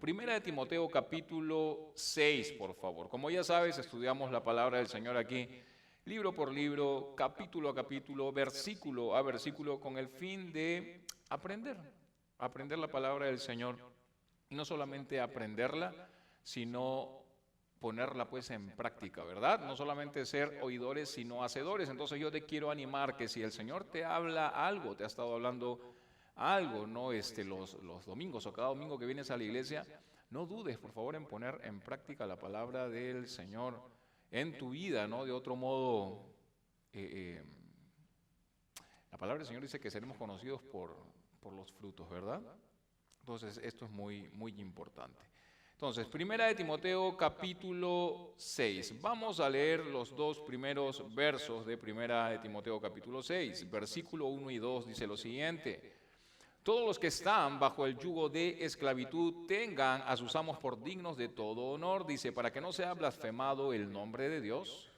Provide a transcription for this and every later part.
Primera de Timoteo capítulo 6, por favor. Como ya sabes, estudiamos la palabra del Señor aquí, libro por libro, capítulo a capítulo, versículo a versículo, con el fin de aprender la palabra del Señor. Y no solamente aprenderla, sino ponerla pues en práctica, ¿verdad? No solamente ser oidores, sino hacedores. Entonces yo te quiero animar que si el Señor te habla algo, te ha estado hablando algo, ¿no? Los domingos o cada domingo que vienes a la iglesia, no dudes, por favor, en poner en práctica la palabra del Señor en tu vida, ¿no? De otro modo, la palabra del Señor dice que seremos conocidos por los frutos, ¿verdad? Entonces, esto es muy, muy importante. Entonces, Primera de Timoteo capítulo 6. Vamos a leer los dos primeros versos de Primera de Timoteo capítulo 6. Versículo 1 y 2 dice lo siguiente: todos los que están bajo el yugo de esclavitud tengan a sus amos por dignos de todo honor, dice, para que no sea blasfemado el nombre de Dios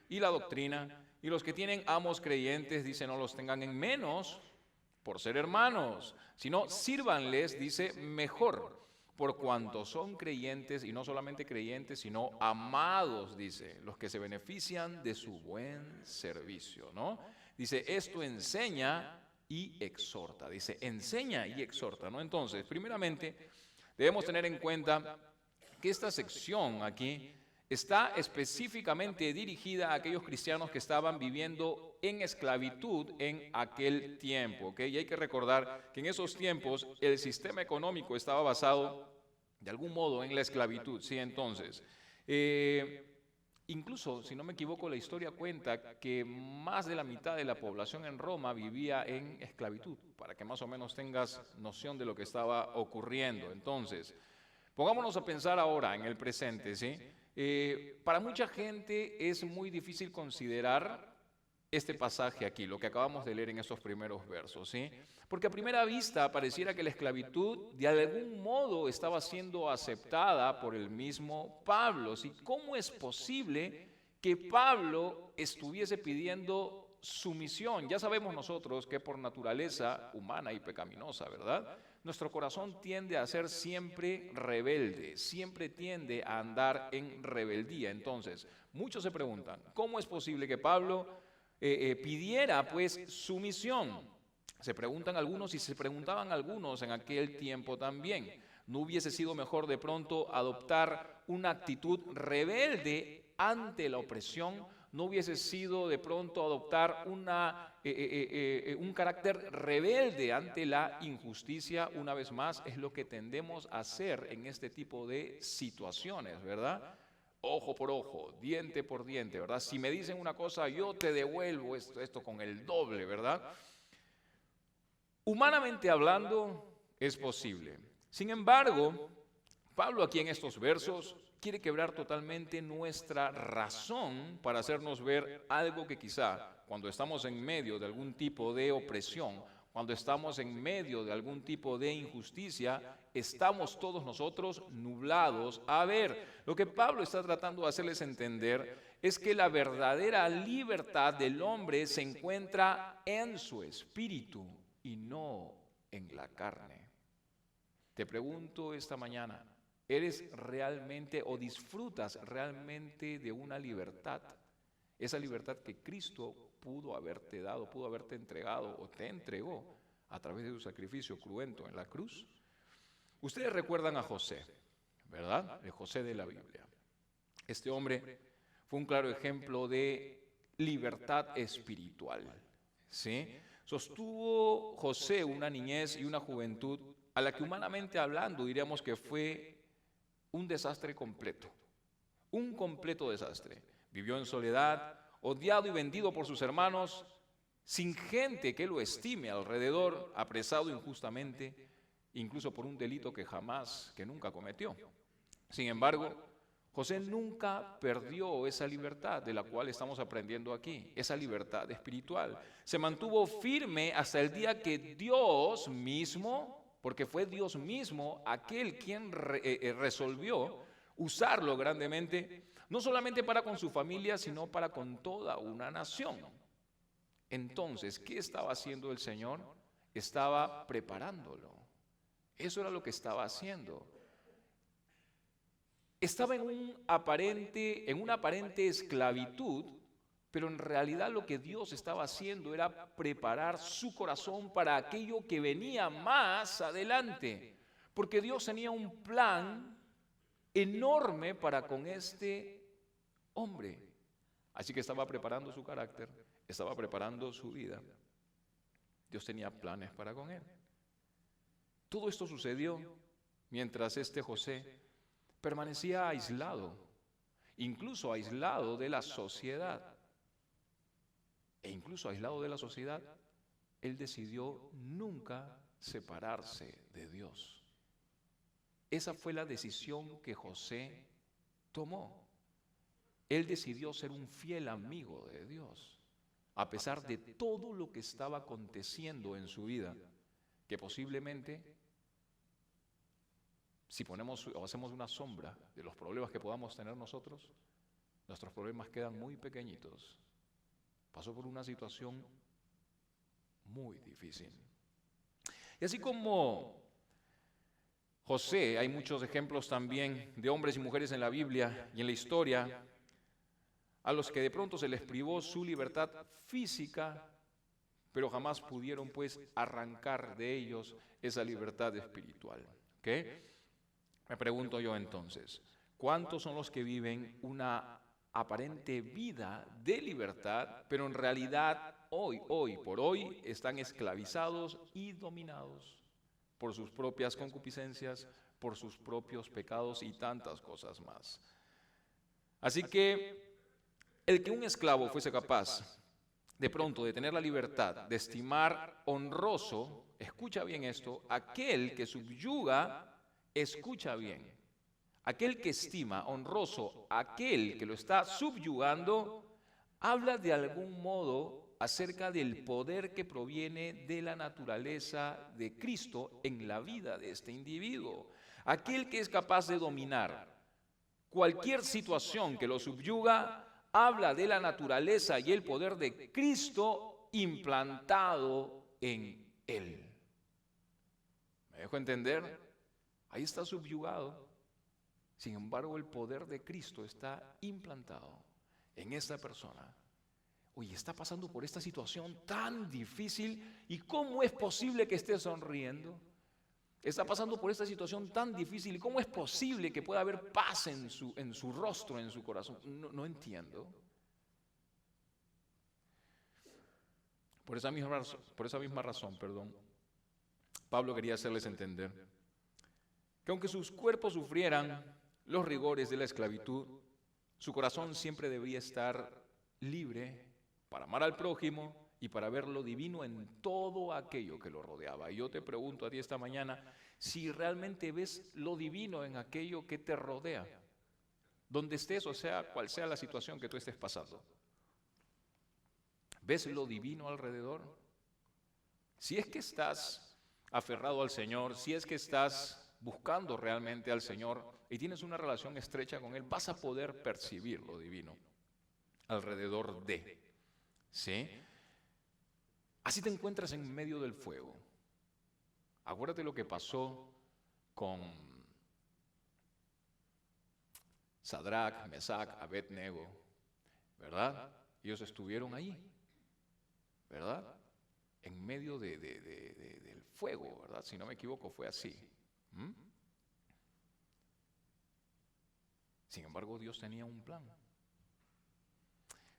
y la doctrina, y los que tienen amos creyentes, dice, no los tengan en menos por ser hermanos, sino sírvanles, dice, mejor, por cuanto son creyentes, y no solamente creyentes, sino amados, dice, los que se benefician de su buen servicio, ¿no? Dice, esto enseña y exhorta, dice, enseña y exhorta, ¿no? Entonces, primeramente, debemos tener en cuenta que esta sección aquí está específicamente dirigida a aquellos cristianos que estaban viviendo en esclavitud en aquel tiempo, ¿ok? Y hay que recordar que en esos tiempos el sistema económico estaba basado de algún modo en la esclavitud, ¿sí? Entonces, incluso, si no me equivoco, la historia cuenta que más de la mitad de la población en Roma vivía en esclavitud, para que más o menos tengas noción de lo que estaba ocurriendo. Entonces, pongámonos a pensar ahora en el presente, ¿sí? Para mucha gente es muy difícil considerar este pasaje aquí, lo que acabamos de leer en estos primeros versos, ¿sí? Porque a primera vista pareciera que la esclavitud de algún modo estaba siendo aceptada por el mismo Pablo, ¿sí? ¿Cómo es posible que Pablo estuviese pidiendo sumisión? Ya sabemos nosotros que por naturaleza humana y pecaminosa, ¿verdad? Nuestro corazón tiende a ser siempre rebelde, siempre tiende a andar en rebeldía. Entonces, muchos se preguntan, ¿cómo es posible que Pablo pidiera pues sumisión? Se preguntan algunos y se preguntaban algunos en aquel tiempo también. ¿No hubiese sido mejor de pronto adoptar una actitud rebelde ante la opresión? ¿No hubiese sido de pronto adoptar un carácter rebelde ante la injusticia? Una vez más, es lo que tendemos a hacer en este tipo de situaciones, ¿verdad? Ojo por ojo, diente por diente, ¿verdad? Si me dicen una cosa, yo te devuelvo esto con el doble, ¿verdad? Humanamente hablando, es posible. Sin embargo, Pablo aquí en estos versos quiere quebrar totalmente nuestra razón para hacernos ver algo que quizá cuando estamos en medio de algún tipo de opresión, cuando estamos en medio de algún tipo de injusticia, estamos todos nosotros nublados a ver. Lo que Pablo está tratando de hacerles entender es que la verdadera libertad del hombre se encuentra en su espíritu y no en la carne. Te pregunto esta mañana, ¿eres realmente o disfrutas realmente de una libertad? Esa libertad que Cristo pudo haberte dado, pudo haberte entregado o te entregó a través de su sacrificio cruento en la cruz. Ustedes recuerdan a José, ¿verdad? El José de la Biblia. Este hombre fue un claro ejemplo de libertad espiritual, ¿sí? Sostuvo José una niñez y una juventud a la que humanamente hablando diríamos que fue un desastre completo, un completo desastre. Vivió en soledad, odiado y vendido por sus hermanos, sin gente que lo estime alrededor, apresado injustamente, incluso por un delito que nunca cometió. Sin embargo, José nunca perdió esa libertad de la cual estamos aprendiendo aquí, esa libertad espiritual. Se mantuvo firme hasta el día que Dios mismo, porque fue Dios mismo aquel quien resolvió usarlo grandemente, no solamente para con su familia, sino para con toda una nación. Entonces, ¿qué estaba haciendo el Señor? Estaba preparándolo. Eso era lo que estaba haciendo. estaba en una aparente esclavitud, pero en realidad lo que Dios estaba haciendo era preparar su corazón para aquello que venía más adelante, porque Dios tenía un plan enorme para con este hombre. Así que estaba preparando su carácter, estaba preparando su vida. Dios tenía planes para con él. Todo esto sucedió mientras este José permanecía aislado, incluso aislado de la sociedad. E incluso aislado de la sociedad, él decidió nunca separarse de Dios. Esa fue la decisión que José tomó. Él decidió ser un fiel amigo de Dios, a pesar de todo lo que estaba aconteciendo en su vida, que posiblemente, si ponemos o hacemos una sombra de los problemas que podamos tener nosotros, nuestros problemas quedan muy pequeñitos. Pasó por una situación muy difícil. Y así como José, hay muchos ejemplos también de hombres y mujeres en la Biblia y en la historia a los que de pronto se les privó su libertad física, pero jamás pudieron pues arrancar de ellos esa libertad espiritual. ¿Ok? Me pregunto yo entonces, ¿cuántos son los que viven una aparente vida de libertad, pero en realidad hoy por hoy están esclavizados y dominados por sus propias concupiscencias, por sus propios pecados y tantas cosas más? Así que el que un esclavo fuese capaz de pronto de tener la libertad, de estimar honroso, escucha bien esto, aquel que subyuga, escucha bien, aquel que estima honroso, aquel que lo está subyugando, habla de algún modo acerca del poder que proviene de la naturaleza de Cristo en la vida de este individuo. Aquel que es capaz de dominar cualquier situación que lo subyuga, habla de la naturaleza y el poder de Cristo implantado en él. ¿Me dejo entender? Ahí está subyugado. Sin embargo, el poder de Cristo está implantado en esta persona. Oye, está pasando por esta situación tan difícil, ¿y cómo es posible que esté sonriendo? Está pasando por esta situación tan difícil, ¿y cómo es posible que pueda haber paz en su rostro, en su corazón? No entiendo. Por esa misma razón, Pablo quería hacerles entender que aunque sus cuerpos sufrieran los rigores de la esclavitud, su corazón siempre debía estar libre para amar al prójimo y para ver lo divino en todo aquello que lo rodeaba. Y yo te pregunto a ti esta mañana, si realmente ves lo divino en aquello que te rodea, donde estés, o sea, cual sea la situación que tú estés pasando. ¿Ves lo divino alrededor? Si es que estás aferrado al Señor, si es que estás buscando realmente al Señor y tienes una relación estrecha con Él, vas a poder percibir lo divino alrededor de. ¿Sí? Así te encuentras en medio del fuego. Acuérdate lo que pasó con Sadrach, Mesach, Abednego, ¿verdad? Ellos estuvieron ahí, ¿verdad? En medio del fuego, ¿verdad? Si no me equivoco, fue así. Sin embargo, Dios tenía un plan.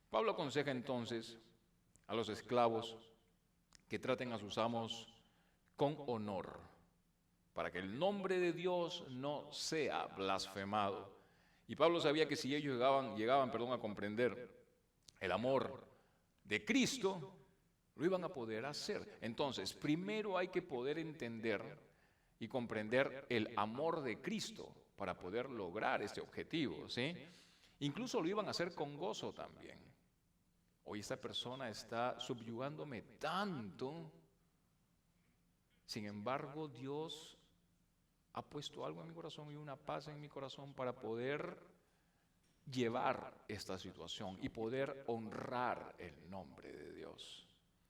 Pablo aconseja entonces a los esclavos que traten a sus amos con honor, para que el nombre de Dios no sea blasfemado. Y Pablo sabía que si ellos llegaban a comprender el amor de Cristo, lo iban a poder hacer. Entonces, primero hay que poder entender y comprender el amor de Cristo para poder lograr este objetivo, ¿sí? Incluso lo iban a hacer con gozo también. Hoy esta persona está subyugándome tanto, sin embargo Dios ha puesto algo en mi corazón y una paz en mi corazón para poder llevar esta situación y poder honrar el nombre de Dios.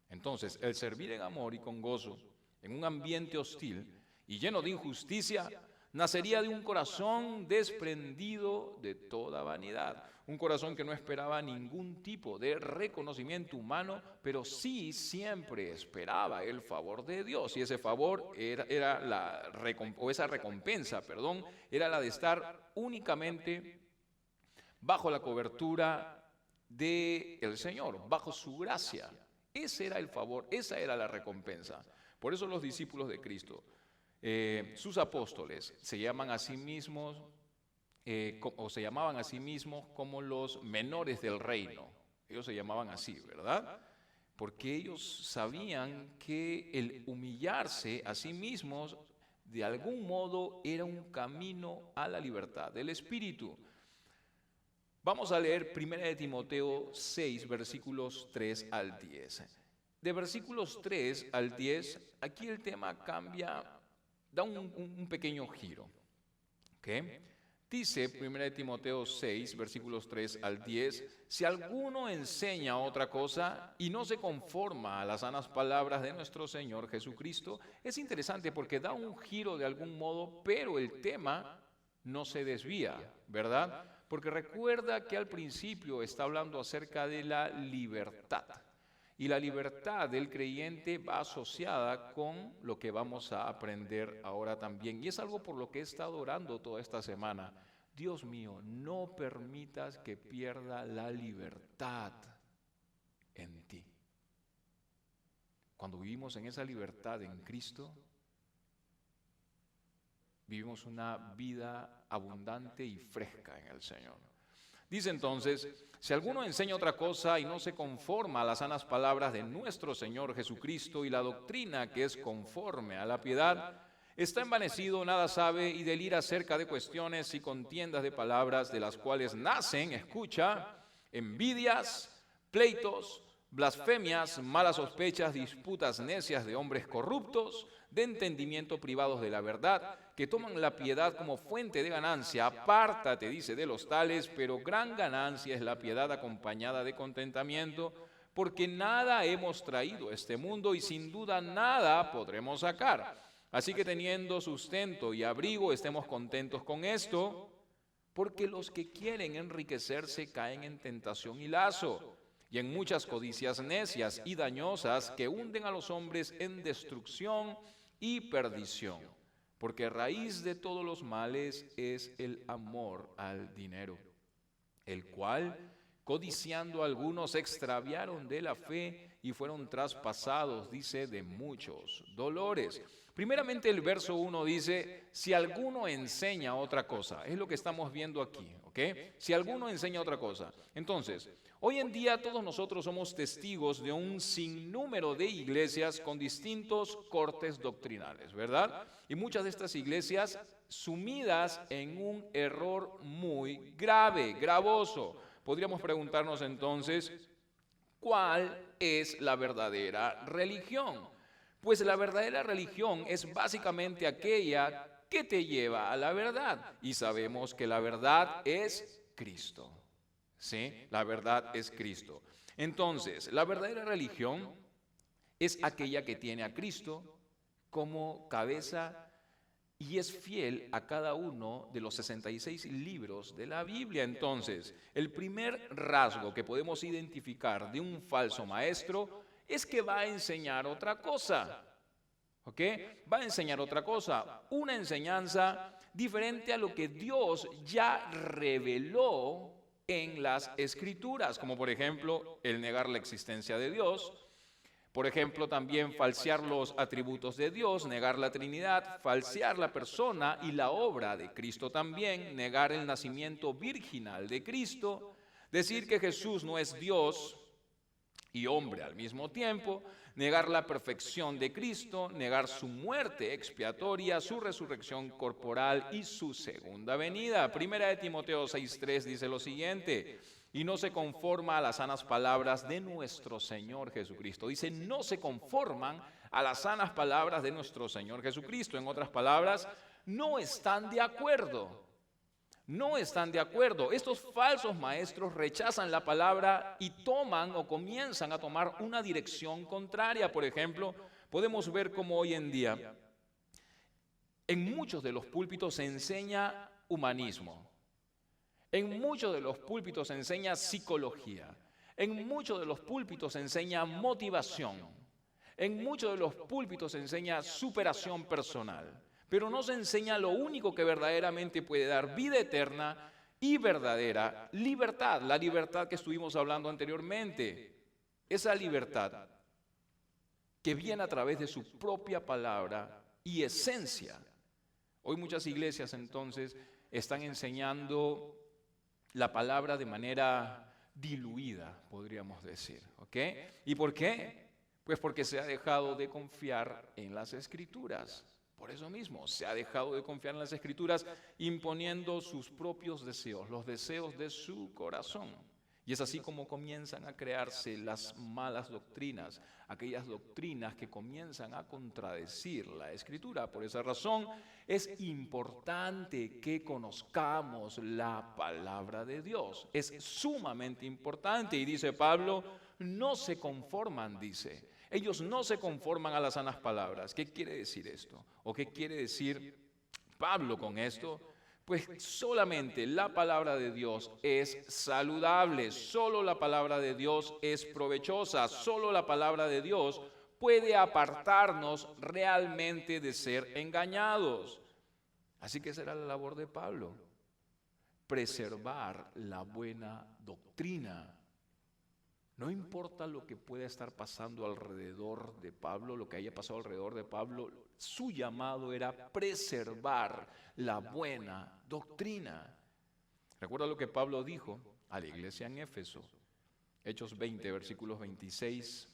Entonces, el servir en amor y con gozo en un ambiente hostil y lleno de injusticia nacería de un corazón desprendido de toda vanidad. Un corazón que no esperaba ningún tipo de reconocimiento humano, pero sí siempre esperaba el favor de Dios. Y ese favor era esa recompensa, era la de estar únicamente bajo la cobertura del Señor, bajo su gracia. Ese era el favor, esa era la recompensa. Por eso los discípulos de Cristo, sus apóstoles, se llaman a sí mismos, o se llamaban a sí mismos como los menores del reino. Ellos se llamaban así, ¿verdad? Porque ellos sabían que el humillarse a sí mismos de algún modo era un camino a la libertad del espíritu. Vamos a leer 1 de Timoteo 6, versículos 3 al 10. De versículos 3 al 10, aquí el tema cambia, da un pequeño giro. ¿Okay? Dice 1 de Timoteo 6, versículos 3 al 10, si alguno enseña otra cosa y no se conforma a las sanas palabras de nuestro Señor Jesucristo, es interesante porque da un giro de algún modo, pero el tema no se desvía, ¿verdad? Porque recuerda que al principio está hablando acerca de la libertad. Y la libertad del creyente va asociada con lo que vamos a aprender ahora también. Y es algo por lo que he estado orando toda esta semana. Dios mío, no permitas que pierda la libertad en ti. Cuando vivimos en esa libertad en Cristo, vivimos una vida abundante y fresca en el Señor. Dice entonces, si alguno enseña otra cosa y no se conforma a las sanas palabras de nuestro Señor Jesucristo y la doctrina que es conforme a la piedad, está envanecido, nada sabe y delira acerca de cuestiones y contiendas de palabras de las cuales nacen, escucha, envidias, pleitos, blasfemias, malas sospechas, disputas necias de hombres corruptos, de entendimiento privados de la verdad, que toman la piedad como fuente de ganancia. Apártate, dice, de los tales, pero gran ganancia es la piedad acompañada de contentamiento, porque nada hemos traído a este mundo y sin duda nada podremos sacar. Así que teniendo sustento y abrigo, estemos contentos con esto, porque los que quieren enriquecerse caen en tentación y lazo, y en muchas codicias necias y dañosas que hunden a los hombres en destrucción y perdición, porque raíz de todos los males es el amor al dinero, el cual, codiciando algunos, se extraviaron de la fe y fueron traspasados, dice, de muchos dolores. Primeramente el verso 1 dice, si alguno enseña otra cosa, es lo que estamos viendo aquí, ¿ok? Si alguno enseña otra cosa. Entonces, hoy en día todos nosotros somos testigos de un sinnúmero de iglesias con distintos cortes doctrinales, ¿verdad? Y muchas de estas iglesias sumidas en un error muy grave, gravoso. Podríamos preguntarnos entonces, ¿cuál es la verdadera religión? Pues la verdadera religión es básicamente aquella que te lleva a la verdad. Y sabemos que la verdad es Cristo. ¿Sí? La verdad es Cristo. Entonces, la verdadera religión es aquella que tiene a Cristo como cabeza y es fiel a cada uno de los 66 libros de la Biblia. Entonces, el primer rasgo que podemos identificar de un falso maestro es que va a enseñar otra cosa, ¿ok? Va a enseñar otra cosa, una enseñanza diferente a lo que Dios ya reveló en las Escrituras, como por ejemplo el negar la existencia de Dios, por ejemplo también falsear los atributos de Dios, negar la Trinidad, falsear la persona y la obra de Cristo también, negar el nacimiento virginal de Cristo, decir que Jesús no es Dios y hombre al mismo tiempo, negar la perfección de Cristo, negar su muerte expiatoria, su resurrección corporal y su segunda venida. Primera de Timoteo 6:3 dice lo siguiente, y no se conforma a las sanas palabras de nuestro Señor Jesucristo. Dice, no se conforman a las sanas palabras de nuestro Señor Jesucristo. En otras palabras, no están de acuerdo. No están de acuerdo. Estos falsos maestros rechazan la palabra y toman o comienzan a tomar una dirección contraria. Por ejemplo, podemos ver cómo hoy en día En muchos de los púlpitos se enseña humanismo. En muchos de los púlpitos se enseña psicología. En muchos de los púlpitos se enseña motivación. En muchos de los púlpitos se enseña superación personal. Pero no se enseña lo único que verdaderamente puede dar vida eterna y verdadera libertad. La libertad que estuvimos hablando anteriormente. Esa libertad que viene a través de su propia palabra y esencia. Hoy muchas iglesias entonces están enseñando la palabra de manera diluida, podríamos decir. ¿Ok? ¿Y por qué? Pues porque se ha dejado de confiar en las Escrituras. Por eso mismo, se ha dejado de confiar en las Escrituras imponiendo sus propios deseos, los deseos de su corazón. Y es así como comienzan a crearse las malas doctrinas, aquellas doctrinas que comienzan a contradecir la Escritura. Por esa razón es importante que conozcamos la palabra de Dios. Es sumamente importante. Y dice Pablo, no se conforman, dice. Ellos no se conforman a las sanas palabras. ¿Qué quiere decir esto? ¿O qué quiere decir Pablo con esto? Pues solamente la palabra de Dios es saludable, solo la palabra de Dios es provechosa, solo la palabra de Dios puede apartarnos realmente de ser engañados. Así que esa era la labor de Pablo, preservar la buena doctrina. No importa lo que pueda estar pasando alrededor de Pablo, lo que haya pasado alrededor de Pablo, su llamado era preservar la buena doctrina. Recuerda lo que Pablo dijo a la iglesia en Éfeso, Hechos 20, versículos 26,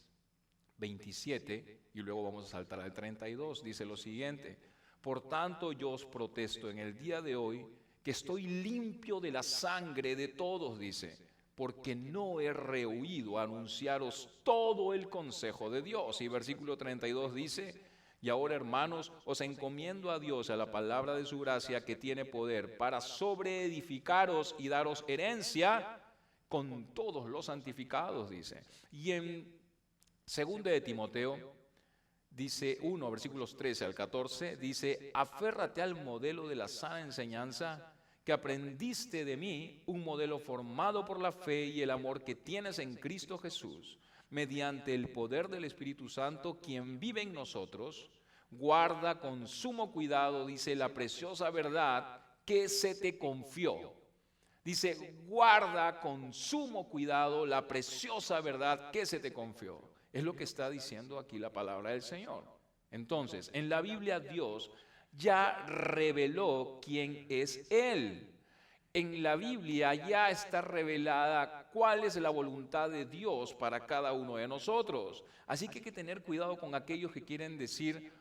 27, y luego vamos a saltar al 32, dice lo siguiente: por tanto yo os protesto en el día de hoy que estoy limpio de la sangre de todos, dice, porque no he rehuido anunciaros todo el consejo de Dios. Y versículo 32 dice: y ahora, hermanos, os encomiendo a Dios, a la palabra de su gracia, que tiene poder para sobreedificaros y daros herencia con todos los santificados, dice. Y en 2 de Timoteo, dice 1, versículos 13 al 14, dice: aférrate al modelo de la sana enseñanza que aprendiste de mí, un modelo formado por la fe y el amor que tienes en Cristo Jesús, mediante el poder del Espíritu Santo, quien vive en nosotros. Guarda con sumo cuidado, dice, la preciosa verdad que se te confió. Dice, guarda con sumo cuidado la preciosa verdad que se te confió. Es lo que está diciendo aquí la palabra del Señor. Entonces, en la Biblia Dios ya reveló quién es Él. En la Biblia ya está revelada cuál es la voluntad de Dios para cada uno de nosotros. Así que hay que tener cuidado con aquellos que quieren decir,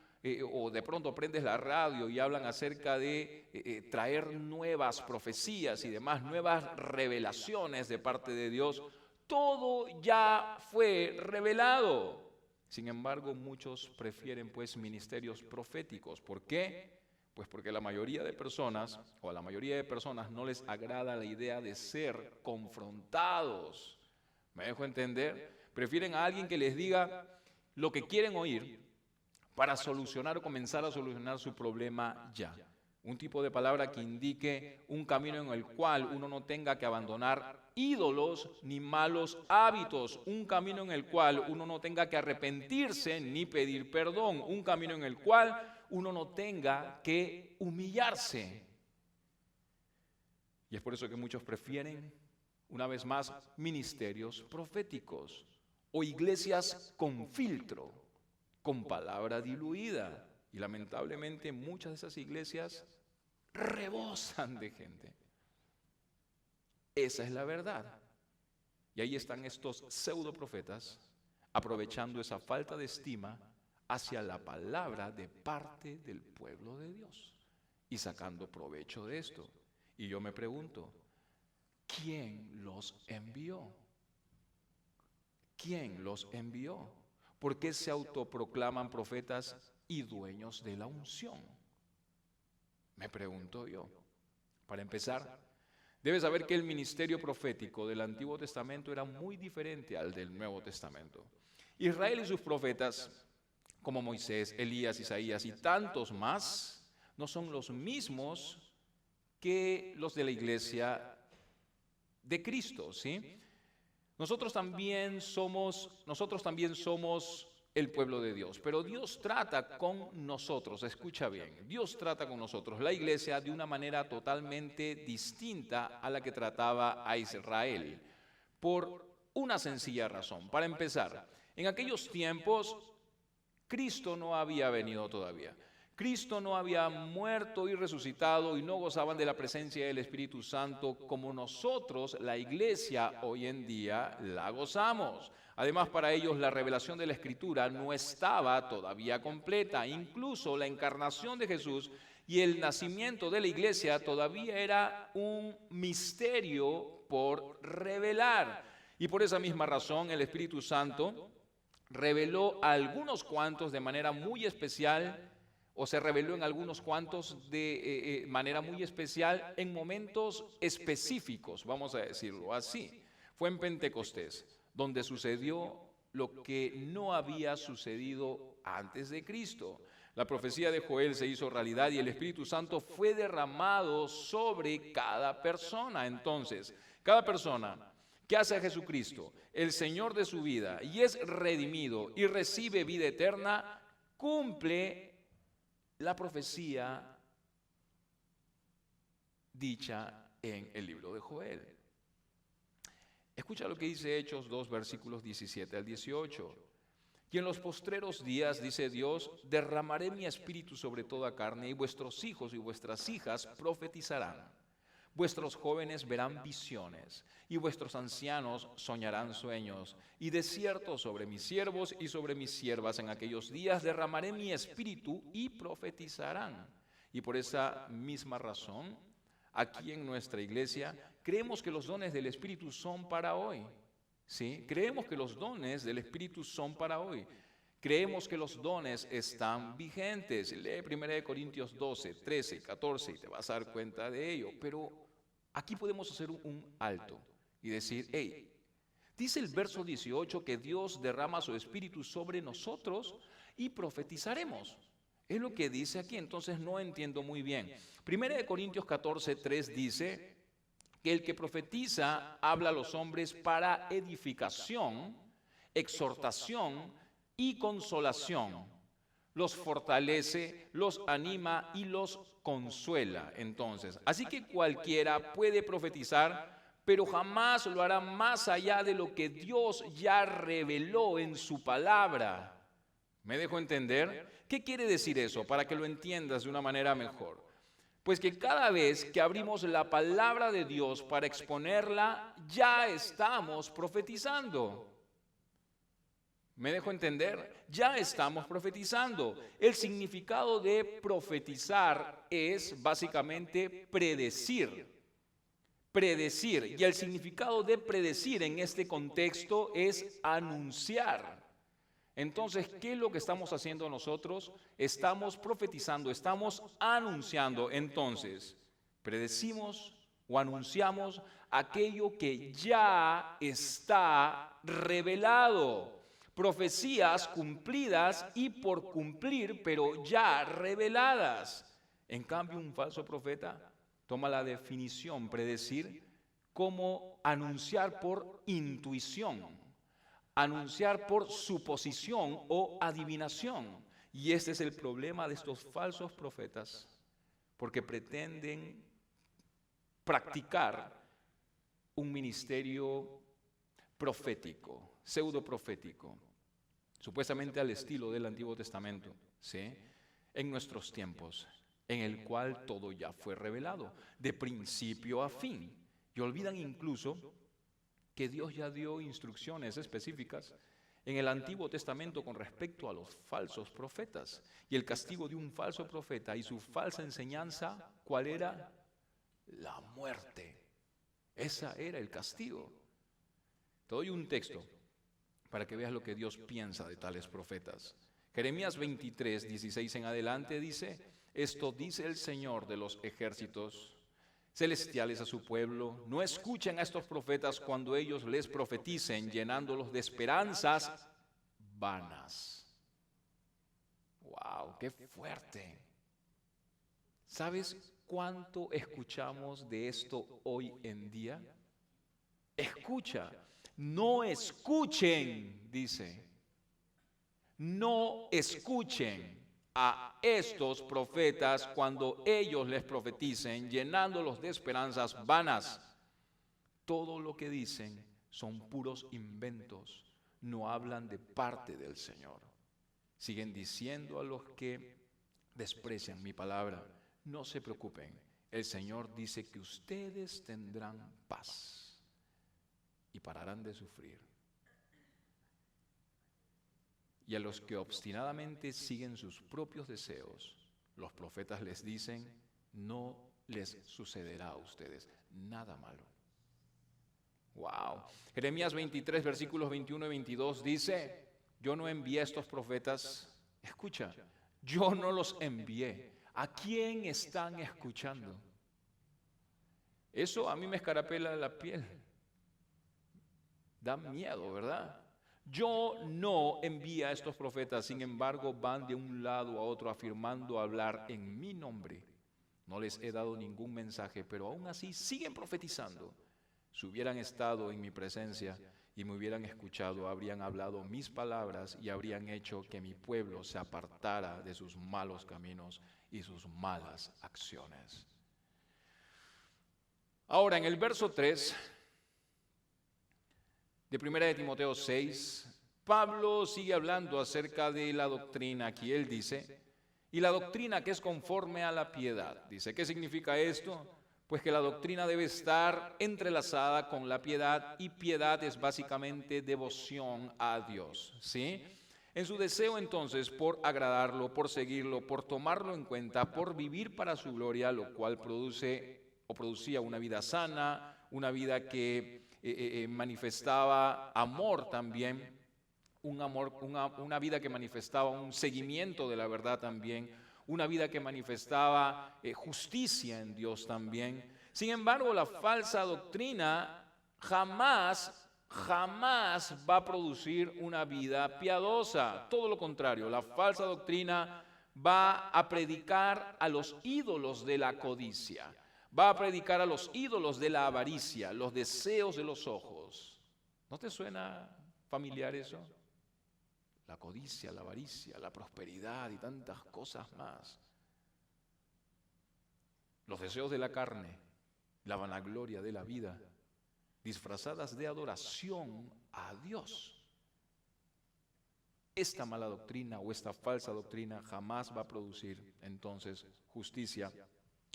o de pronto prendes la radio y hablan acerca de traer nuevas profecías y demás, nuevas revelaciones de parte de Dios. Todo ya fue revelado. Sin embargo, muchos prefieren pues ministerios proféticos. ¿Por qué? Pues porque la mayoría de personas, o a la mayoría de personas no les agrada la idea de ser confrontados. ¿Me dejo entender? Prefieren a alguien que les diga lo que quieren oír para solucionar o comenzar a solucionar su problema ya. Un tipo de palabra que indique un camino en el cual uno no tenga que abandonar ídolos ni malos hábitos. Un camino en el cual uno no tenga que arrepentirse ni pedir perdón. Un camino en el cual uno no tenga que humillarse. Y es por eso que muchos prefieren, una vez más, ministerios proféticos o iglesias con filtro, con palabra diluida. Y lamentablemente muchas de esas iglesias rebosan de gente. Esa es la verdad. Y ahí están estos pseudo profetas aprovechando esa falta de estima hacia la palabra de parte del pueblo de Dios y sacando provecho de esto. Y yo me pregunto, ¿quién los envió? ¿Quién los envió? ¿Por qué se autoproclaman profetas y dueños de la unción? Me pregunto yo. Para empezar, debes saber que el ministerio profético del Antiguo Testamento era muy diferente al del Nuevo Testamento. Israel y sus profetas, como Moisés, Elías, Isaías y tantos más, no son los mismos que los de la iglesia de Cristo, ¿sí? Nosotros también somos el pueblo de Dios, pero Dios trata con nosotros, escucha bien, Dios trata con nosotros, la iglesia, de una manera totalmente distinta a la que trataba a Israel, por una sencilla razón. Para empezar, en aquellos tiempos, Cristo no había venido todavía. Cristo no había muerto y resucitado y no gozaban de la presencia del Espíritu Santo como nosotros, la iglesia, hoy en día la gozamos. Además, para ellos la revelación de la Escritura no estaba todavía completa. Incluso la encarnación de Jesús y el nacimiento de la iglesia todavía era un misterio por revelar. Y por esa misma razón el Espíritu Santo reveló a algunos cuantos de manera muy especial, o se reveló en algunos cuantos de manera muy especial en momentos específicos, vamos a decirlo así. Fue en Pentecostés, donde sucedió lo que no había sucedido antes de Cristo. La profecía de Joel se hizo realidad y el Espíritu Santo fue derramado sobre cada persona. Entonces, cada persona que hace a Jesucristo el Señor de su vida y es redimido y recibe vida eterna, cumple la profecía dicha en el libro de Joel. Escucha lo que dice Hechos 2, versículos 17 al 18. Y en los postreros días, dice Dios, derramaré mi espíritu sobre toda carne, y vuestros hijos y vuestras hijas profetizarán. Vuestros jóvenes verán visiones, y vuestros ancianos soñarán sueños. Y de cierto sobre mis siervos y sobre mis siervas en aquellos días derramaré mi espíritu y profetizarán. Y por esa misma razón, aquí en nuestra iglesia, creemos que los dones del Espíritu son para hoy. ¿Sí? Creemos que los dones del Espíritu son para hoy. Creemos que los dones están vigentes. Lee 1 Corintios 12, 13, 14 y te vas a dar cuenta de ello. Pero aquí podemos hacer un alto y decir, hey, dice el verso 18 que Dios derrama su Espíritu sobre nosotros y profetizaremos. Es lo que dice aquí, entonces no entiendo muy bien. 1 Corintios 14, 3 dice que el que profetiza habla a los hombres para edificación, exhortación y consolación. Los fortalece, los anima y los consuela. Entonces, así que cualquiera puede profetizar, pero jamás lo hará más allá de lo que Dios ya reveló en su palabra. ¿Me dejo entender? ¿Qué quiere decir eso? Para que lo entiendas de una manera mejor. Pues que cada vez que abrimos la palabra de Dios para exponerla, ya estamos profetizando. ¿Me dejo entender? Ya estamos profetizando. El significado de profetizar es básicamente predecir. Predecir. Y el significado de predecir en este contexto es anunciar. Entonces, ¿qué es lo que estamos haciendo nosotros? Estamos profetizando, estamos anunciando. Entonces, predecimos o anunciamos aquello que ya está revelado. Profecías cumplidas y por cumplir, pero ya reveladas. En cambio, un falso profeta toma la definición, predecir, como anunciar por intuición. Anunciar por suposición o adivinación. Y este es el problema de estos falsos profetas, porque pretenden practicar un ministerio profético, pseudo profético, supuestamente al estilo del Antiguo Testamento, ¿sí? En nuestros tiempos, en el cual todo ya fue revelado, de principio a fin. Y olvidan incluso que Dios ya dio instrucciones específicas en el Antiguo Testamento con respecto a los falsos profetas. Y el castigo de un falso profeta y su falsa enseñanza, ¿cuál era? La muerte. Ese era el castigo. Te doy un texto para que veas lo que Dios piensa de tales profetas. Jeremías 23, 16 en adelante dice, esto dice el Señor de los ejércitos celestiales a su pueblo, no escuchen a estos profetas cuando ellos les profeticen, llenándolos de esperanzas vanas. ¡Wow! ¡Qué fuerte! ¿Sabes cuánto escuchamos de esto hoy en día? Escucha, no escuchen, dice. No escuchen a estos profetas cuando ellos les profeticen, llenándolos de esperanzas vanas. Todo lo que dicen son puros inventos, no hablan de parte del Señor. Siguen diciendo a los que desprecian mi palabra, no se preocupen, el Señor dice que ustedes tendrán paz y pararán de sufrir. Y a los que obstinadamente siguen sus propios deseos, los profetas les dicen, no les sucederá a ustedes nada malo. Wow. Jeremías 23, versículos 21 y 22 dice, yo no envié a estos profetas, escucha, yo no los envié. ¿A quién están escuchando? Eso a mí me escarapela la piel. Da miedo, ¿verdad? Yo no envié a estos profetas, sin embargo van de un lado a otro afirmando hablar en mi nombre. No les he dado ningún mensaje, pero aún así siguen profetizando. Si hubieran estado en mi presencia y me hubieran escuchado, habrían hablado mis palabras y habrían hecho que mi pueblo se apartara de sus malos caminos y sus malas acciones. Ahora, en el verso 3 de 1 de Timoteo 6, Pablo sigue hablando acerca de la doctrina. Aquí él dice, y la doctrina que es conforme a la piedad. Dice, ¿qué significa esto? Pues que la doctrina debe estar entrelazada con la piedad, y piedad es básicamente devoción a Dios, ¿sí? En su deseo entonces por agradarlo, por seguirlo, por tomarlo en cuenta, por vivir para su gloria, lo cual producía una vida sana, una vida que manifestaba amor también, una vida que manifestaba un seguimiento de la verdad también, una vida que manifestaba justicia en Dios también. Sin embargo, la falsa doctrina jamás va a producir una vida piadosa. Todo lo contrario, la falsa doctrina va a predicar a los ídolos de la codicia, va a predicar a los ídolos de la avaricia, los deseos de los ojos. ¿No te suena familiar eso? La codicia, la avaricia, la prosperidad y tantas cosas más. Los deseos de la carne, la vanagloria de la vida, disfrazadas de adoración a Dios. Esta mala doctrina o esta falsa doctrina jamás va a producir entonces justicia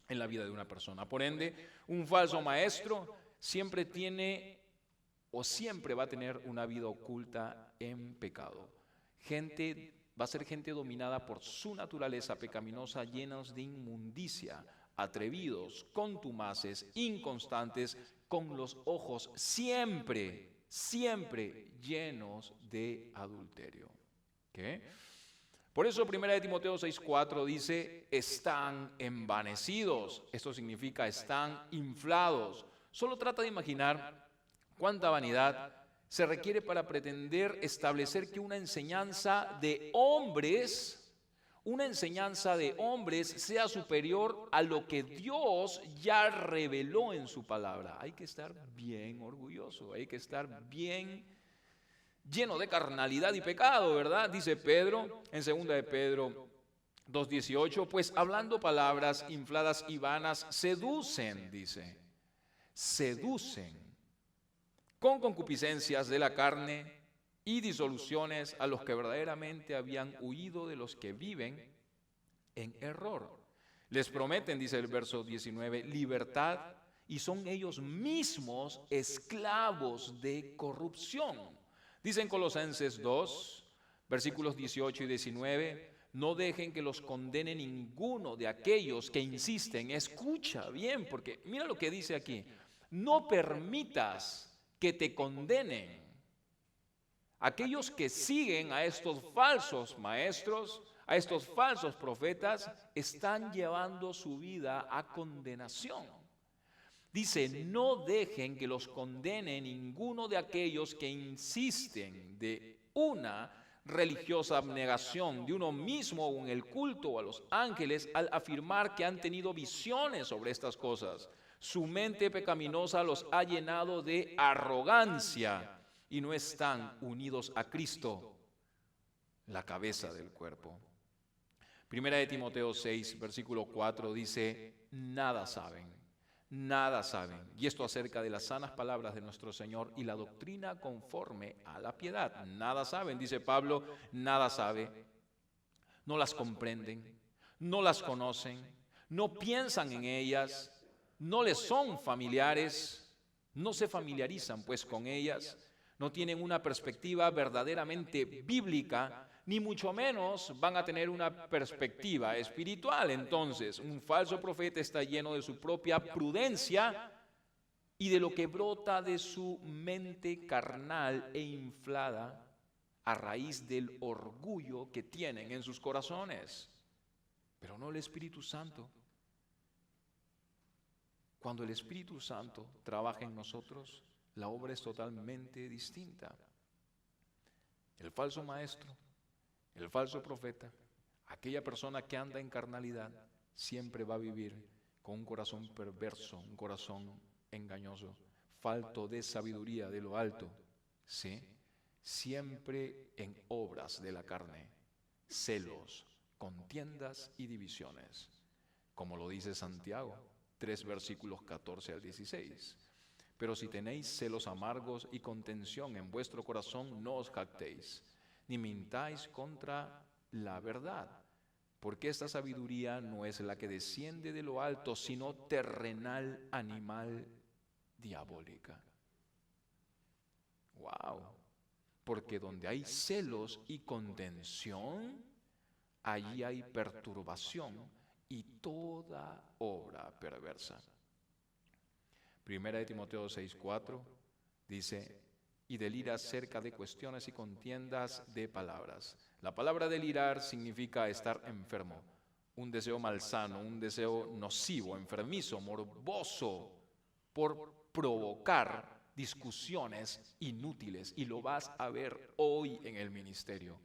en la vida de una persona. Por ende, un falso maestro siempre tiene o siempre va a tener una vida oculta en pecado. Va a ser gente dominada por su naturaleza pecaminosa, llenos de inmundicia, atrevidos, contumaces, inconstantes, con los ojos siempre llenos de adulterio. ¿Qué? Por eso 1 de Timoteo 6:4 dice, están envanecidos. Esto significa están inflados. Solo trata de imaginar cuánta vanidad se requiere para pretender establecer que una enseñanza de hombres sea superior a lo que Dios ya reveló en su palabra. Hay que estar bien orgulloso, hay que estar bien lleno de carnalidad y pecado, ¿verdad? Dice Pedro, en 2 de Pedro 2:18, pues hablando palabras infladas y vanas, seducen, dice, seducen con concupiscencias de la carne y disoluciones a los que verdaderamente habían huido de los que viven en error. Les prometen, dice el verso 19, libertad, y son ellos mismos esclavos de corrupción. Dicen Colosenses 2, versículos 18 y 19, no dejen que los condene ninguno de aquellos que insisten. Escucha bien, porque mira lo que dice aquí, no permitas que te condenen. Aquellos que siguen a estos falsos maestros, a estos falsos profetas, están llevando su vida a condenación. Dice, no dejen que los condene ninguno de aquellos que insisten de una religiosa abnegación de uno mismo o en el culto a los ángeles al afirmar que han tenido visiones sobre estas cosas. Su mente pecaminosa los ha llenado de arrogancia y no están unidos a Cristo, la cabeza del cuerpo. Primera de Timoteo 6, versículo 4 dice, nada saben. Nada saben, y esto acerca de las sanas palabras de nuestro Señor y la doctrina conforme a la piedad. Nada saben, dice Pablo, nada sabe. No las comprenden, no las conocen, no piensan en ellas, no les son familiares, no se familiarizan pues con ellas, no tienen una perspectiva verdaderamente bíblica, ni mucho menos van a tener una perspectiva espiritual. Entonces, un falso profeta está lleno de su propia prudencia y de lo que brota de su mente carnal e inflada a raíz del orgullo que tienen en sus corazones, pero no el Espíritu Santo. Cuando el Espíritu Santo trabaja en nosotros, la obra es totalmente distinta. El falso maestro, el falso profeta, aquella persona que anda en carnalidad, siempre va a vivir con un corazón perverso, un corazón engañoso, falto de sabiduría de lo alto, ¿sí? Siempre en obras de la carne, celos, contiendas y divisiones, como lo dice Santiago 3 versículos 14 al 16. Pero si tenéis celos amargos y contención en vuestro corazón, no os jactéis, ni mintáis contra la verdad, porque esta sabiduría no es la que desciende de lo alto, sino terrenal, animal, diabólica. ¡Wow! Porque donde hay celos y contención, allí hay perturbación y toda obra perversa. Primera de Timoteo 6:4 dice, y deliras acerca de cuestiones y contiendas de palabras. La palabra delirar significa estar enfermo, un deseo malsano, un deseo nocivo, enfermizo, morboso, por provocar discusiones inútiles, y lo vas a ver hoy en el ministerio.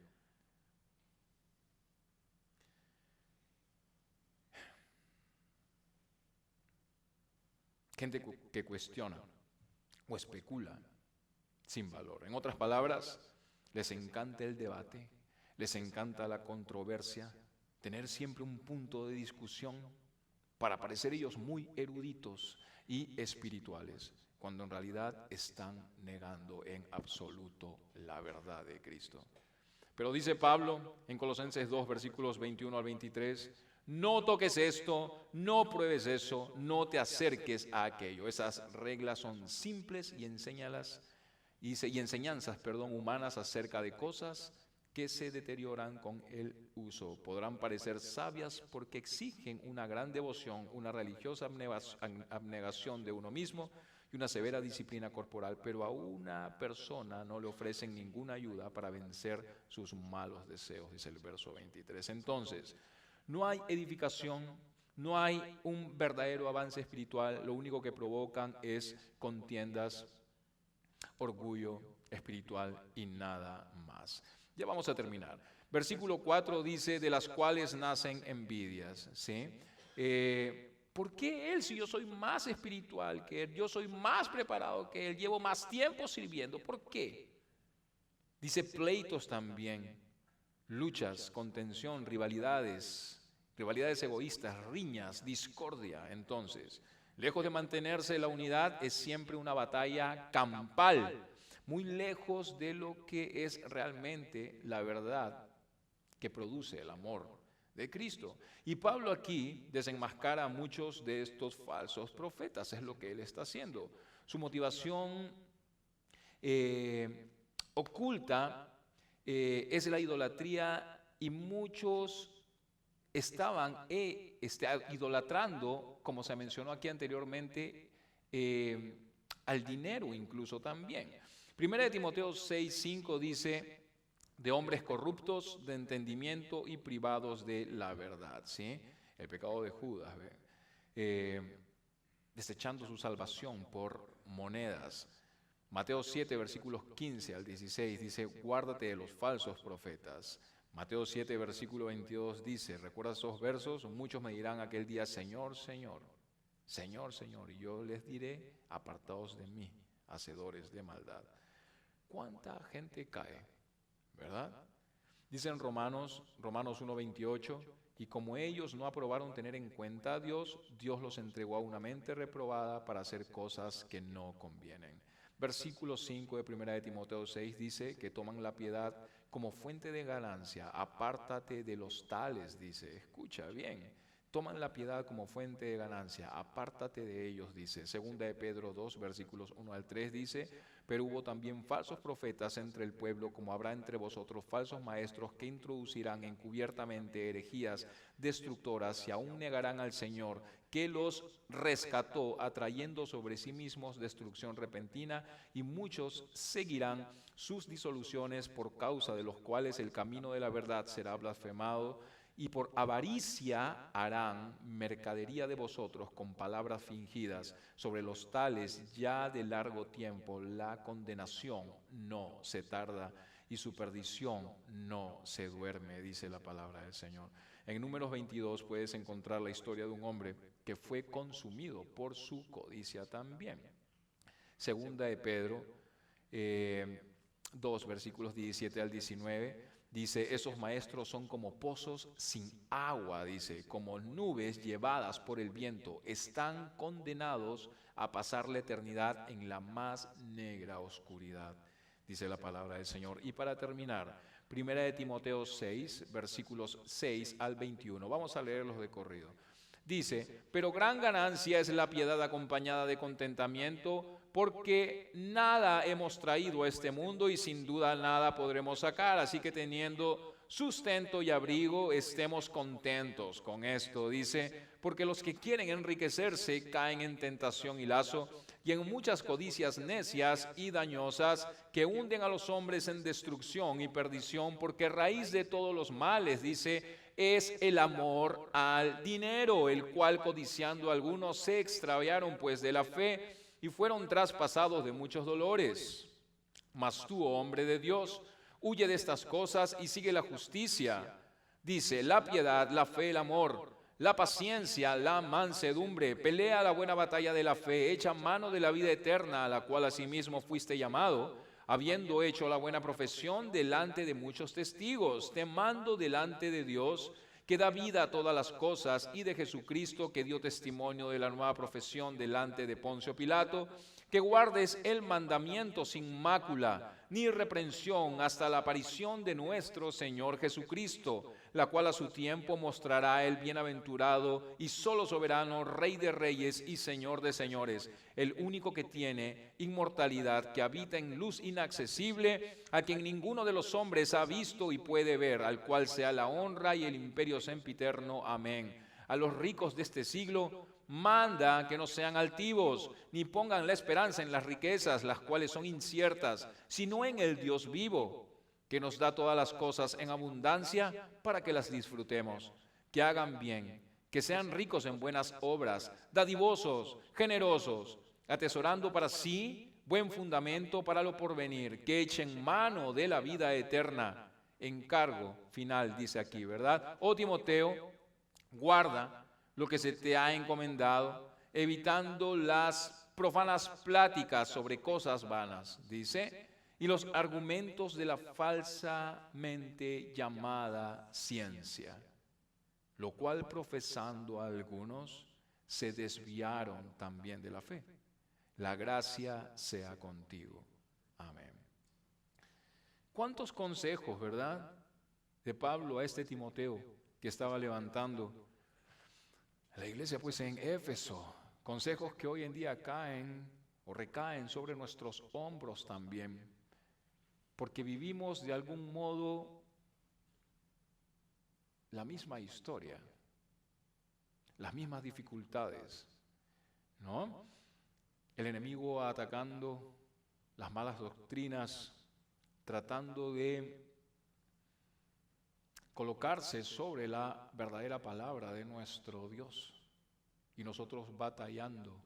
Gente que cuestiona o especula sin valor. En otras palabras, les encanta el debate, les encanta la controversia, tener siempre un punto de discusión para parecer ellos muy eruditos y espirituales, cuando en realidad están negando en absoluto la verdad de Cristo. Pero dice Pablo en Colosenses 2, versículos 21 al 23, no toques esto, no pruebes eso, no te acerques a aquello. Esas reglas son simples y enseñanzas humanas acerca de cosas que se deterioran con el uso. Podrán parecer sabias porque exigen una gran devoción, una religiosa abnegación de uno mismo y una severa disciplina corporal, pero a una persona no le ofrecen ninguna ayuda para vencer sus malos deseos, dice el verso 23. Entonces, no hay edificación, no hay un verdadero avance espiritual, lo único que provocan es contiendas, orgullo espiritual y nada más. Ya vamos a terminar. Versículo 4 dice, de las cuales nacen envidias, ¿sí? ¿Por qué él si yo soy más espiritual que él? Yo soy más preparado que él, llevo más tiempo sirviendo. ¿Por qué? Dice pleitos también, luchas, contención, rivalidades egoístas, riñas, discordia. Entonces, lejos de mantenerse la unidad, es siempre una batalla campal, muy lejos de lo que es realmente la verdad que produce el amor de Cristo. Y Pablo aquí desenmascara a muchos de estos falsos profetas, es lo que él está haciendo. Su motivación oculta es la idolatría, y muchos estaban idolatrando, como se mencionó aquí anteriormente, al dinero incluso también. Primera de Timoteo 6:5 dice, de hombres corruptos de entendimiento y privados de la verdad, ¿sí? El pecado de Judas, desechando su salvación por monedas. Mateo 7, versículos 15 al 16 dice, guárdate de los falsos profetas. Mateo 7, versículo 22 dice, recuerda esos versos, muchos me dirán aquel día, Señor, Señor, Señor, Señor, y yo les diré, apartaos de mí, hacedores de maldad. ¿Cuánta gente cae? ¿Verdad? Dice en Romanos 1:28, y como ellos no aprobaron tener en cuenta a Dios, Dios los entregó a una mente reprobada para hacer cosas que no convienen. Versículo 5 de 1 de Timoteo 6 dice que toman la piedad como fuente de ganancia. Apártate de los tales, dice. Escucha bien. Toman la piedad como fuente de ganancia. Apártate de ellos, dice. Segunda de Pedro 2, versículos 1 al 3 dice, pero hubo también falsos profetas entre el pueblo, como habrá entre vosotros falsos maestros que introducirán encubiertamente herejías destructoras y aún negarán al Señor, que los rescató, atrayendo sobre sí mismos destrucción repentina, y muchos seguirán sus disoluciones, por causa de los cuales el camino de la verdad será blasfemado, y por avaricia harán mercadería de vosotros con palabras fingidas. Sobre los tales ya de largo tiempo la condenación no se tarda y su perdición no se duerme, dice la palabra del Señor. En Números 22 puedes encontrar la historia de un hombre que fue consumido por su codicia también. Segunda de Pedro 2, versículos 17 al 19, dice, esos maestros son como pozos sin agua, dice, como nubes llevadas por el viento, están condenados a pasar la eternidad en la más negra oscuridad, dice la palabra del Señor. Y para terminar, Primera de Timoteo 6, versículos 6 al 21, vamos a leerlos de corrido. Dice, pero gran ganancia es la piedad acompañada de contentamiento, porque nada hemos traído a este mundo y sin duda nada podremos sacar. Así que teniendo sustento y abrigo, estemos contentos con esto. Dice, porque los que quieren enriquecerse caen en tentación y lazo, y en muchas codicias necias y dañosas que hunden a los hombres en destrucción y perdición, porque raíz de todos los males, dice, es el amor al dinero, el cual codiciando algunos se extraviaron pues de la fe y fueron traspasados de muchos dolores. Mas tú, oh hombre de Dios, huye de estas cosas y sigue la justicia. Dice, la piedad, la fe, el amor, la paciencia, la mansedumbre, pelea la buena batalla de la fe, echa mano de la vida eterna, a la cual asimismo fuiste llamado, habiendo hecho la buena profesión delante de muchos testigos. Te mando delante de Dios, que da vida a todas las cosas, y de Jesucristo, que dio testimonio de la nueva profesión delante de Poncio Pilato, que guardes el mandamiento sin mácula ni reprensión hasta la aparición de nuestro Señor Jesucristo, la cual a su tiempo mostrará el bienaventurado y solo soberano, Rey de reyes y Señor de señores, el único que tiene inmortalidad, que habita en luz inaccesible, a quien ninguno de los hombres ha visto y puede ver, al cual sea la honra y el imperio sempiterno. Amén. A los ricos de este siglo manda que no sean altivos, ni pongan la esperanza en las riquezas, las cuales son inciertas, sino en el Dios vivo, que nos da todas las cosas en abundancia para que las disfrutemos. Que hagan bien, que sean ricos en buenas obras, dadivosos, generosos, atesorando para sí buen fundamento para lo porvenir, que echen mano de la vida eterna. Encargo final, dice aquí, ¿verdad? Oh Timoteo, guarda lo que se te ha encomendado, evitando las profanas pláticas sobre cosas vanas, dice, y los argumentos de la falsamente llamada ciencia, lo cual profesando a algunos se desviaron también de la fe. La gracia sea contigo. Amén. ¿Cuántos consejos, verdad, de Pablo a este Timoteo que estaba levantando la iglesia pues en Éfeso? Consejos que hoy en día caen o recaen sobre nuestros hombros también, porque vivimos de algún modo la misma historia, las mismas dificultades, ¿no? El enemigo atacando las malas doctrinas, tratando de colocarse sobre la verdadera palabra de nuestro Dios, y nosotros batallando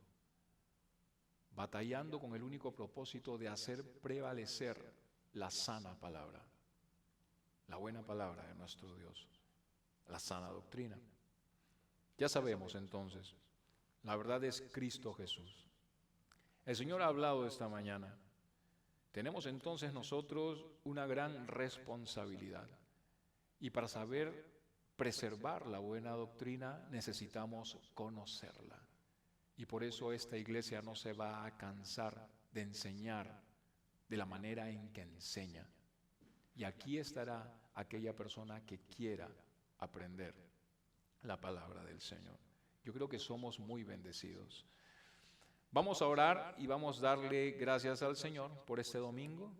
batallando con el único propósito de hacer prevalecer la sana palabra, la buena palabra de nuestro Dios, la sana doctrina. Ya sabemos entonces, la verdad es Cristo Jesús. El Señor ha hablado esta mañana. Tenemos entonces nosotros una gran responsabilidad. Y para saber preservar la buena doctrina necesitamos conocerla. Y por eso esta iglesia no se va a cansar de enseñar de la manera en que enseña. Y aquí estará aquella persona que quiera aprender la palabra del Señor. Yo creo que somos muy bendecidos. Vamos a orar y vamos a darle gracias al Señor por este domingo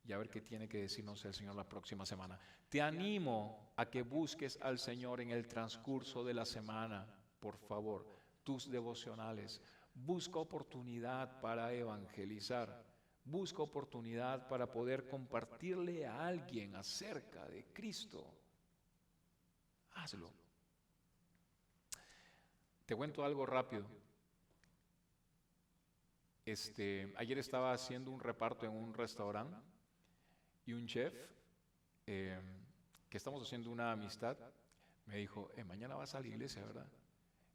y a ver qué tiene que decirnos el Señor la próxima semana. Te animo a que busques al Señor en el transcurso de la semana, por favor, tus devocionales. Busca oportunidad para evangelizar. Busca oportunidad para poder compartirle a alguien acerca de Cristo. Hazlo. Te cuento algo rápido. Ayer estaba haciendo un reparto en un restaurante y un chef, que estamos haciendo una amistad, me dijo, mañana vas a la iglesia, ¿verdad?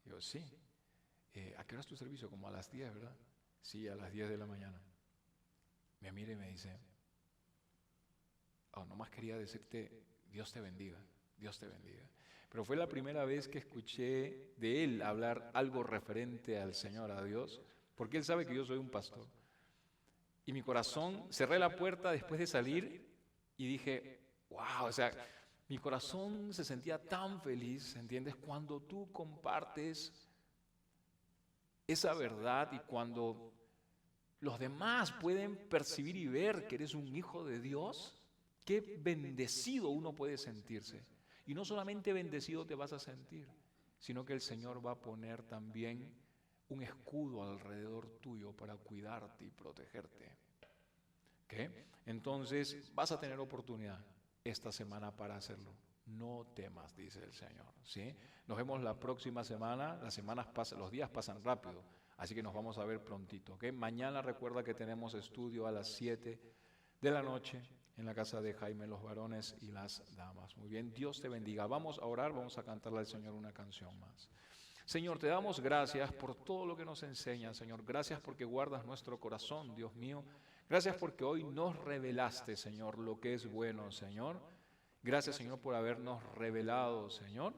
Y yo, sí. ¿A qué hora es tu servicio? Como a las 10, ¿verdad? Sí, a las 10 de la mañana. Me mira y me dice, nomás quería decirte, Dios te bendiga, Dios te bendiga. Pero fue la primera vez que escuché de él hablar algo referente al Señor, a Dios, porque él sabe que yo soy un pastor. Y mi corazón, cerré la puerta después de salir y dije, wow, o sea, mi corazón se sentía tan feliz, ¿entiendes? Cuando tú compartes esa verdad y cuando los demás pueden percibir y ver que eres un hijo de Dios, qué bendecido uno puede sentirse. Y no solamente bendecido te vas a sentir, sino que el Señor va a poner también un escudo alrededor tuyo para cuidarte y protegerte. ¿Qué? Entonces vas a tener oportunidad esta semana para hacerlo. No temas, dice el Señor. ¿Sí? Nos vemos la próxima semana. Las semanas pasan, los días pasan rápido, así que nos vamos a ver prontito. ¿Okay? Mañana recuerda que tenemos estudio a las 7 de la noche en la casa de Jaime, los varones y las damas. Muy bien, Dios te bendiga. Vamos a orar, vamos a cantarle al Señor una canción más. Señor, te damos gracias por todo lo que nos enseñas, Señor. Gracias porque guardas nuestro corazón, Dios mío. Gracias porque hoy nos revelaste, Señor, lo que es bueno, Señor. Gracias, Señor, por habernos revelado, Señor.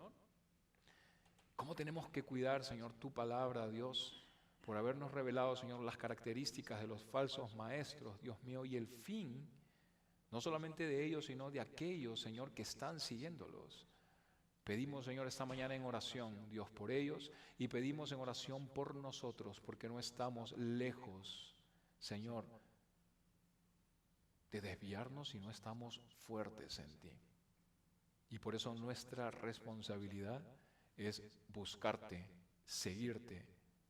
¿Cómo tenemos que cuidar, Señor, tu palabra, Dios? Por habernos revelado, Señor, las características de los falsos maestros, Dios mío, y el fin, no solamente de ellos, sino de aquellos, Señor, que están siguiéndolos. Pedimos, Señor, esta mañana en oración, Dios, por ellos, y pedimos en oración por nosotros, porque no estamos lejos, Señor, de desviarnos y no estamos fuertes en ti. Y por eso nuestra responsabilidad es buscarte, seguirte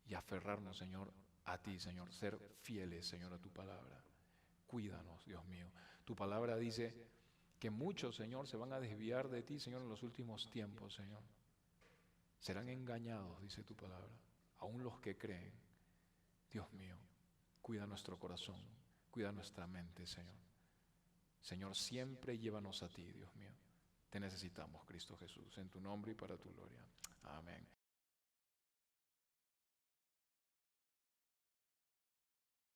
y aferrarnos, Señor, a ti, Señor, ser fieles, Señor, a tu palabra. Cuídanos, Dios mío. Tu palabra dice que muchos, Señor, se van a desviar de ti, Señor, en los últimos tiempos, Señor. Serán engañados, dice tu palabra, aún los que creen. Dios mío, cuida nuestro corazón, cuida nuestra mente, Señor. Señor, siempre llévanos a ti, Dios mío. Te necesitamos, Cristo Jesús, en tu nombre y para tu gloria. Amén.